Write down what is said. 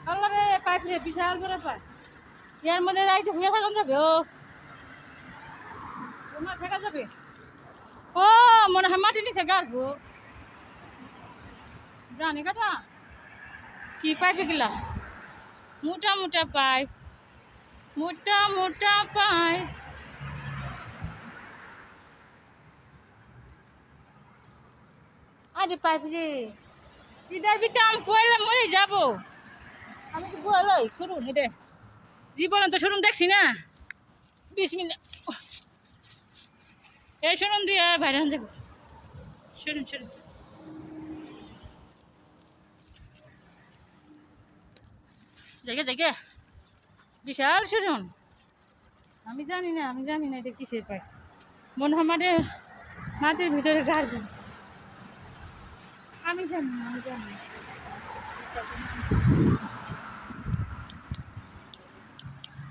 কালারে পাইপ রে বিশাল বড় পাইপ ইয়ার মধ্যে রাইতে হয়ে থাকুন যাবে ও তোমার ফেকা যাবে ও মনে হয় মাটি নিচে গাছবো জানি কথা কি পাইপ এগুলা মোটা মোটা পাইপ মোটা মোটা পাইপ আরে পাইপ রে ইদার বি কাম করলে মরে যাবো আমি তো বলাই শুনুন হেঁটে জীবনে তো শুনুন দেখছি না 20 মিনিট এই শুনুন দিয়ে বাইরে দেখো শুনুন শুনুন জায়গা জায়গা বিশাল শুনুন আমি জানি না এটা কিসের পাই মনে হয় মাটির ভিতরে গাড় আমি জানি না